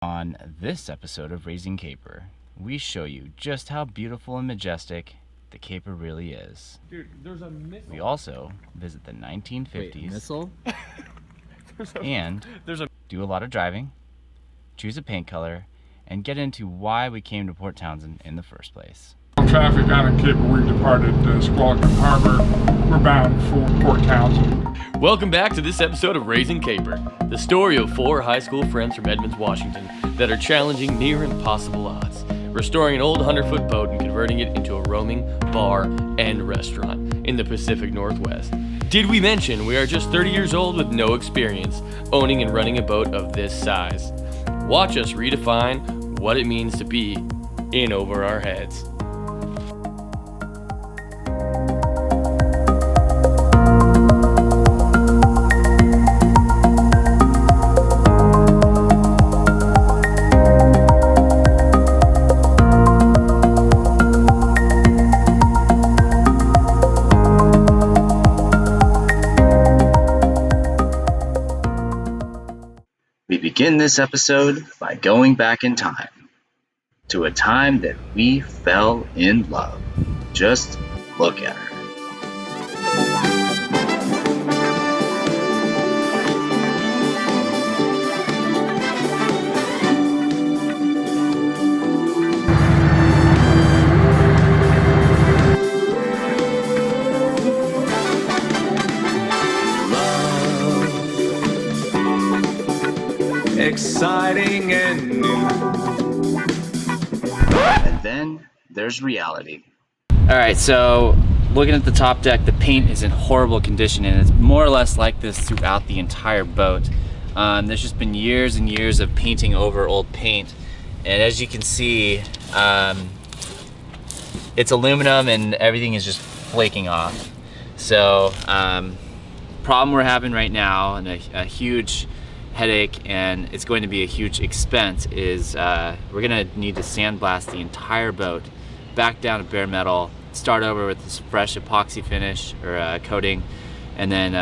On this episode of Raising Caper, we show you just how beautiful and majestic the caper really is. Dude, there's a missile. We also visit the 1950s. Wait, missile? And do a lot of driving, choose a paint color, and get into why we came to Port Townsend in the first place. Traffic out of Caper, we've departed Squalicum Harbor. We're bound for Port Townsend. Welcome back to this episode of Raising Caper, the story of four high school friends from Edmonds, Washington that are challenging near impossible odds, restoring an old 100-foot boat and converting it into a roaming bar and restaurant in the Pacific Northwest. Did we mention we are just 30 years old with no experience owning and running a boat of this size? Watch us redefine what it means to be in over our heads. We begin this episode by going back in time to a time that we fell in love. Just look at her. Exciting and new. And then there's reality. Alright, so looking at the top deck, the paint is in horrible condition, and it's more or less like this throughout the entire boat. There's just been years and years of painting over old paint, and as you can see, it's aluminum and everything is just flaking off. So problem we're having right now, and a huge headache, and it's going to be a huge expense, is we're gonna need to sandblast the entire boat back down to bare metal, start over with this fresh epoxy finish or coating, and then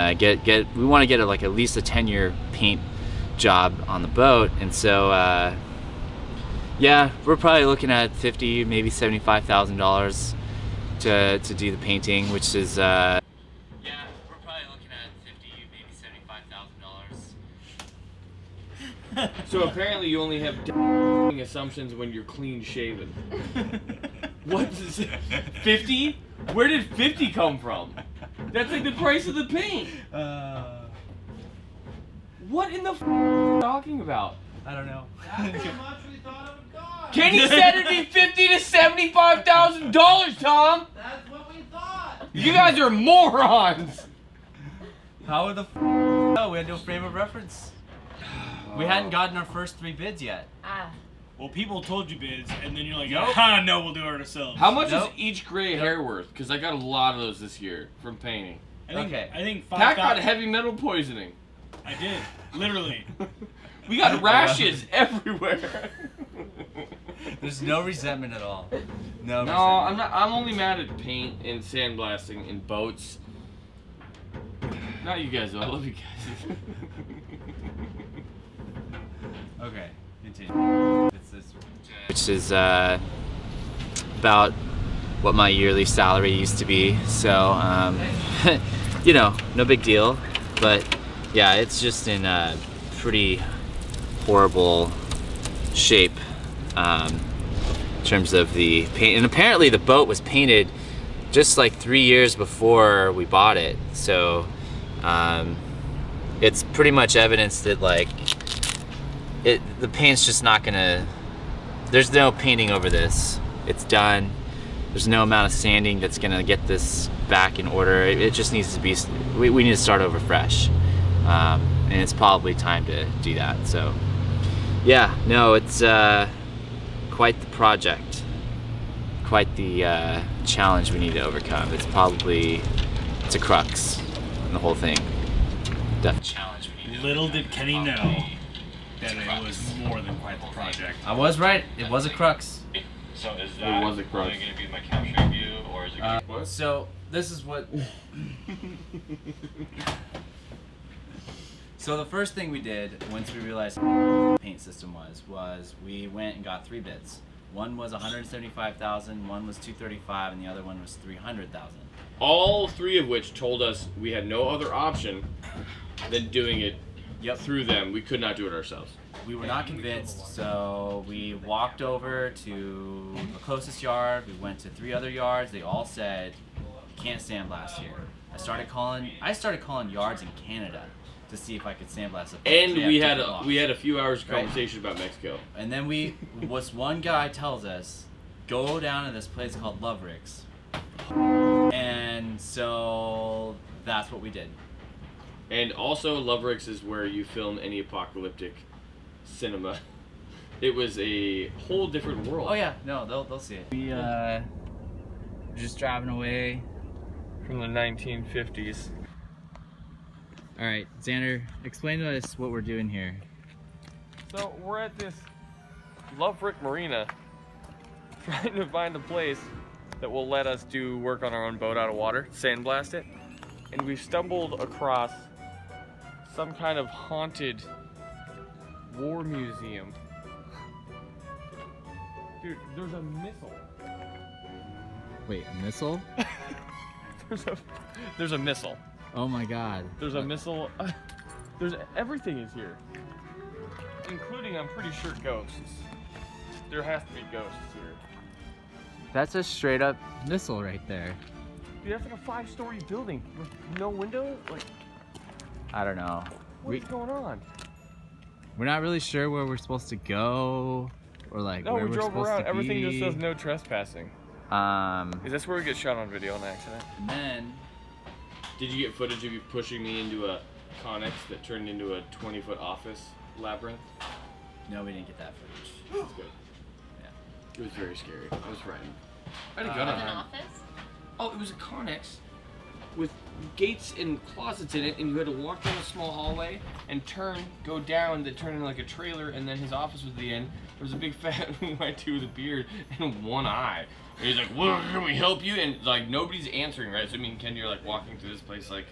we want to get like at least a 10-year paint job on the boat. And so yeah, we're probably looking at $50,000, maybe $75,000 to do the painting, which is So apparently you only have assumptions when you're clean shaven. What is it? 50? Where did 50 come from? That's like the price of the paint. What in the are you talking about? I don't know. That's how much we thought it would cost. Kenny said it'd be $50,000 to $75,000, Tom. That's what we thought. You guys are morons. How would the no, we had no frame of reference. We hadn't gotten our first 3 bids yet. Well, people told you bids, and then you're like, Nope. no, we'll do it ourselves. How much Nope. is each gray hair worth? Because I got a lot of those this year from painting. Okay. I think Pat 5,000. got heavy metal poisoning. I did, literally. We got rashes everywhere. There's no resentment at all. No. No, I'm not. I'm only mad at paint and sandblasting in boats. Not you guys though. I love you guys. Okay, continue. It's this one. which is about what my yearly salary used to be. So, you know, no big deal. But yeah, it's just in a pretty horrible shape in terms of the paint. And apparently the boat was painted just like 3 years before we bought it. So it's pretty much evidence that like the paint's just not gonna, there's no painting over this. It's done. There's no amount of sanding that's gonna get this back in order. It just needs to be, we need to start over fresh. And it's probably time to do that. So yeah, no, it's quite the project, quite the challenge we need to overcome. It's a crux in the whole thing. The challenge we need to Little overcome did is Kenny know probably that it was more than quite the project. I was right. It was a crux. So is It that was a only crux. going to be my capturing view, or is it going to be... So this is what. So the first thing we did once we realized what the paint system was we went and got 3 bids. One was $175,000, one was $235,000, and the other one was $300,000. All 3 of which told us we had no other option than doing it through them. We could not do it ourselves. We were not convinced, so we walked over to the closest yard. We went to 3 other yards. They all said, "You can't sandblast here." I started calling yards in Canada to see if I could sandblast it. And we had a few hours of conversation about Mexico. And then one guy tells us, go down to this place called Lovericks. And so that's what we did. And also, Lovericks is where you film any apocalyptic cinema. It was a whole different world. Oh yeah, no, they'll see it. We just driving away From the 1950s. All right, Xander, explain to us what we're doing here. So we're at this Loverick Marina, trying to find a place that will let us do work on our own boat out of water, sandblast it, and we stumbled across some kind of haunted war museum. Dude, there's a missile. Wait, a missile? There's a missile. Oh my God. There's a missile. There's everything is here, including, I'm pretty sure, ghosts. There has to be ghosts here. That's a straight up missile right there. Dude, that's like a 5-story building with no window. Like, I don't know. what's going on? We're not really sure where we're supposed to go, or like No, where we we're drove supposed around. to be. Everything just says no trespassing. Is this where we get shot on video on accident? And then Did you get footage of you pushing me into a Connex that turned into a 20-foot office labyrinth? no, we didn't get that footage. That's good. Yeah. It was very scary. I was frightened. I had a gun With on an it. office? Oh, it was a Connex with gates and closets in it, and you had to walk down a small hallway and go down that turned into like a trailer, and then his office was the end. There was a big fat white dude with a beard and one eye. And he's like, "Well, can we help you?" And like nobody's answering, right? So me and Kenny are like walking through this place, like,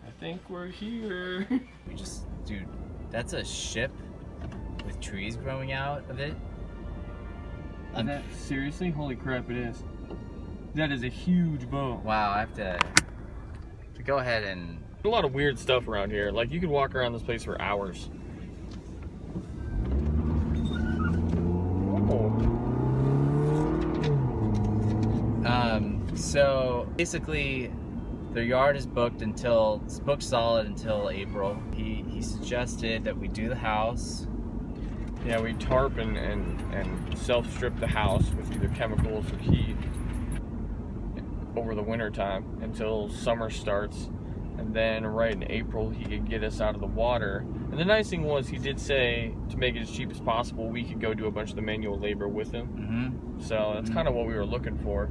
I think we're here. Dude, that's a ship with trees growing out of it. Seriously? Holy crap! It is. That is a huge boat. Wow, I have to go ahead and. A lot of weird stuff around here. Like you could walk around this place for hours. So basically, their yard is booked solid until April. He suggested that we do the house. Yeah, we tarp and self-strip the house with either chemicals or heat over the winter time until summer starts. And then right in April, he could get us out of the water. And the nice thing was, he did say, to make it as cheap as possible, we could go do a bunch of the manual labor with him. Mm-hmm. So that's kind of what we were looking for.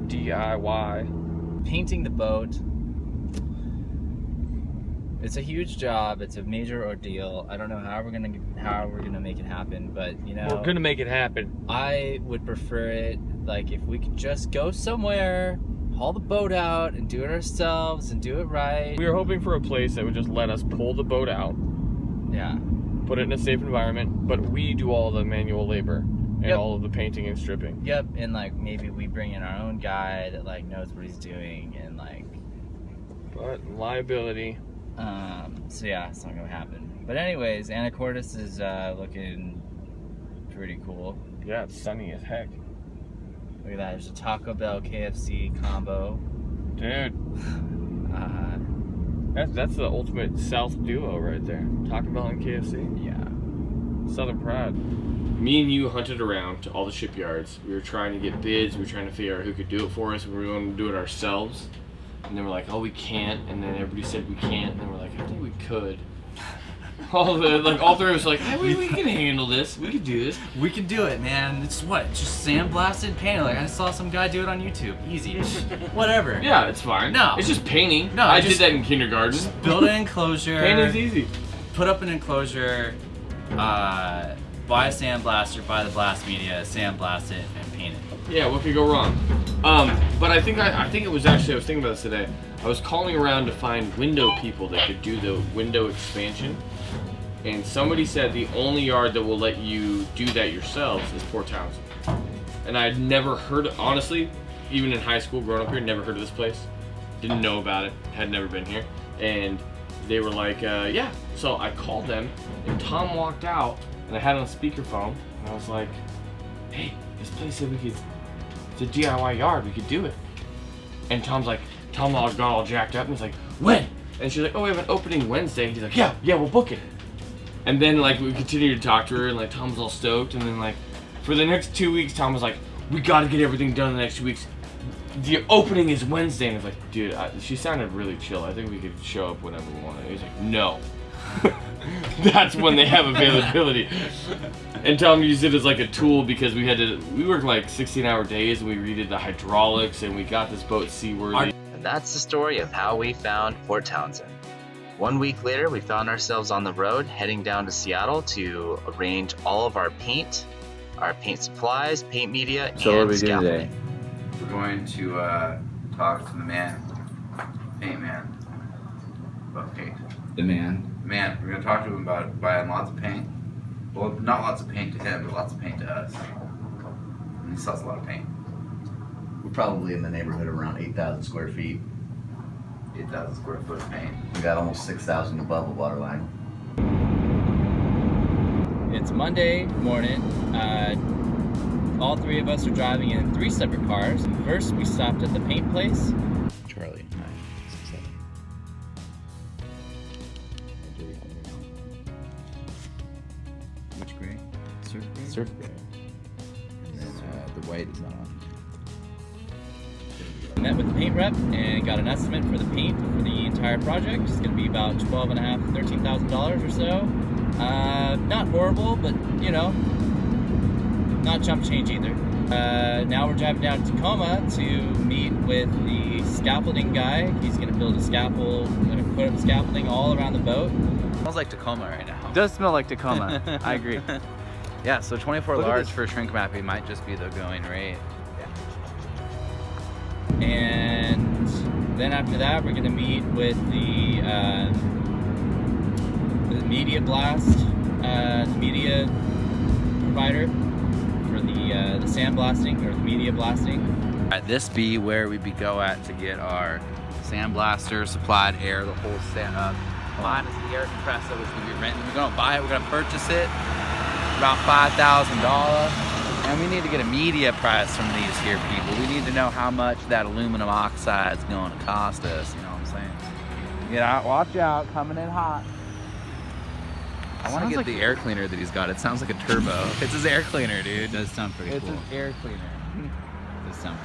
DIY. Painting the boat. It's a huge job. It's a major ordeal. I don't know how we're gonna make it happen, but you know, We're gonna make it happen. I would prefer it like if we could just go somewhere, haul the boat out, and do it ourselves and do it right. We were hoping for a place that would just let us pull the boat out, Yeah. put it in a safe environment, but we do all the manual labor and all of the painting and stripping. Yep. And like maybe we bring in our own guy that like knows what he's doing and like. But liability. So yeah, it's not gonna happen. But anyways, Anacortes is looking pretty cool. Yeah, it's sunny as heck. Look at that. There's a Taco Bell KFC combo. Dude. That's the ultimate South duo right there. Taco Bell and KFC. Yeah. Southern Pride. Me and you hunted around to all the shipyards. We were trying to get bids. We were trying to figure out who could do it for us. We were going to do it ourselves. And then we're like, oh, we can't. And then everybody said we can't. And then we're like, I think we could. All three of us were like, hey, we can handle this. We can do this. We can do it, man. It's what? Just sandblasted paint. Like I saw some guy do it on YouTube. Easy. Whatever. Yeah, it's fine. No. It's just painting. No, I just- did that in kindergarten. Just build an enclosure. Painting's easy. Put up an enclosure. Buy a sandblaster. Buy the blast media. Sandblast it and paint it. Yeah, what could go wrong? But I think it was actually, I was thinking about this today. I was calling around to find window people that could do the window expansion, and somebody said the only yard that will let you do that yourselves is Port Townsend. And I'd never heard, honestly, even in high school, growing up here, never heard of this place. Didn't know about it, had never been here. And they were like, yeah. So I called them, and Tom walked out, and I had it on speakerphone, and I was like, hey, this place said we could, it's a DIY yard, we could do it. And Tom got all jacked up, and he's like, when? And she's like, oh, we have an opening Wednesday. And he's like, yeah, we'll book it. And then like we continued to talk to her, and like Tom's all stoked, and then like for the next 2 weeks, Tom was like, we gotta get everything done in the next 2 weeks. The opening is Wednesday, and I was like, dude, she sounded really chill. I think we could show up whenever we wanted. He was like, no. That's when they have availability. And Tom used it as like a tool because we worked like 16-hour days, and we redid the hydraulics, and we got this boat seaworthy. And that's the story of how we found Port Townsend. 1 week later, we found ourselves on the road heading down to Seattle to arrange all of our paint supplies, paint media, and scaffolding. We're going to talk to the man, paint man, about paint. The man. Man, we're going to talk to him about buying lots of paint. Well, not lots of paint to him, but lots of paint to us. And he sells a lot of paint. We're probably in the neighborhood of around 8,000 square feet. 8,000 square foot of paint. We got almost 6,000 above the water line. It's Monday morning. All three of us are driving in 3 separate cars. First, we stopped at the paint place. Charlie. Which gray? Surf gray? Surf gray. And then the white is not on. Met with the paint rep and got an estimate for the paint for the entire project. It's going to be about $12,500, $13,000 or so. Not horrible, but you know, not chump change either. Now we're driving down to Tacoma to meet with the scaffolding guy. He's going to build a scaffold, going to put up scaffolding all around the boat. It smells like Tacoma right now. It does smell like Tacoma. I agree. Yeah, so 24 Look at large this. for shrink wrapping might just be the going rate. And then after that, we're going to meet with the media blast, the media provider for the sandblasting or the media blasting. This be where we go at to get our sandblaster, supplied air, the whole setup. Minus the air compressor, which we'll be renting. We're gonna buy it, we're gonna purchase it. About $5,000. And we need to get a media price from these here people. We need to know how much that aluminum oxide is going to cost us, you know what I'm saying? Get out, watch out, coming in hot. I want to get the air cleaner that he's got. It sounds like a turbo. It's his air cleaner, dude. It does sound pretty It's cool. his air cleaner. It does sound.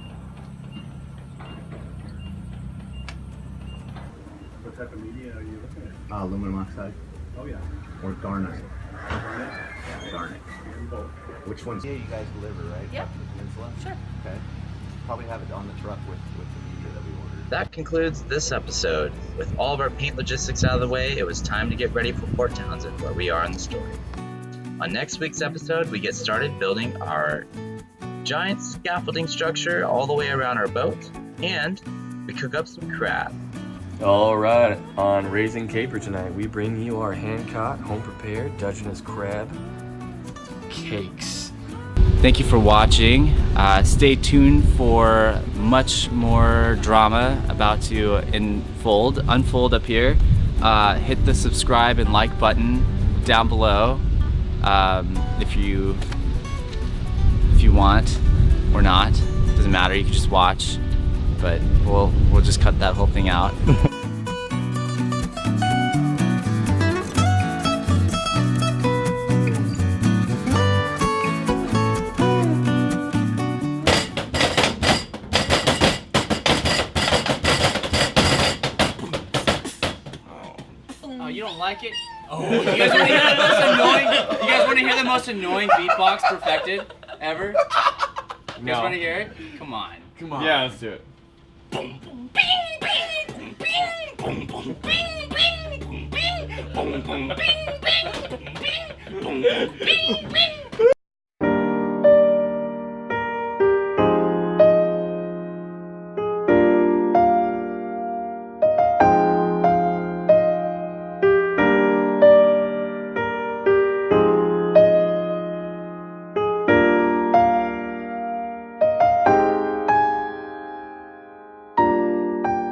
What type of media are you looking at? Aluminum oxide Oh yeah. or garnet. Yeah, garnet. Which ones? Yeah, you guys deliver, right? Yep. Up to the peninsula? Sure. Okay. Probably have it on the truck with the media that we ordered. That concludes this episode. With all of our paint logistics out of the way, it was time to get ready for Port Townsend, where we are in the story. On next week's episode, we get started building our giant scaffolding structure all the way around our boat, and we cook up some crab. All right, on Raising Caper tonight, we bring you our hand-caught, home-prepared Dutchess crab cakes. Thank you for watching. Stay tuned for much more drama about to unfold up here. Hit the subscribe and like button down below if you want or not. Doesn't matter. You can just watch, but we'll just cut that whole thing out. Oh, you don't like it? Oh, you guys want to hear the most annoying? You guys want to hear the most annoying beatbox perfected ever? You guys want to hear it? Come on. Come on. Yeah, let's do it. Boom, boom, bing, bing, boom, bing, boom, boom, bing, bing, boom, bing, boom, boom, bing, bing, boom, bing, boom, boom, bing, bing.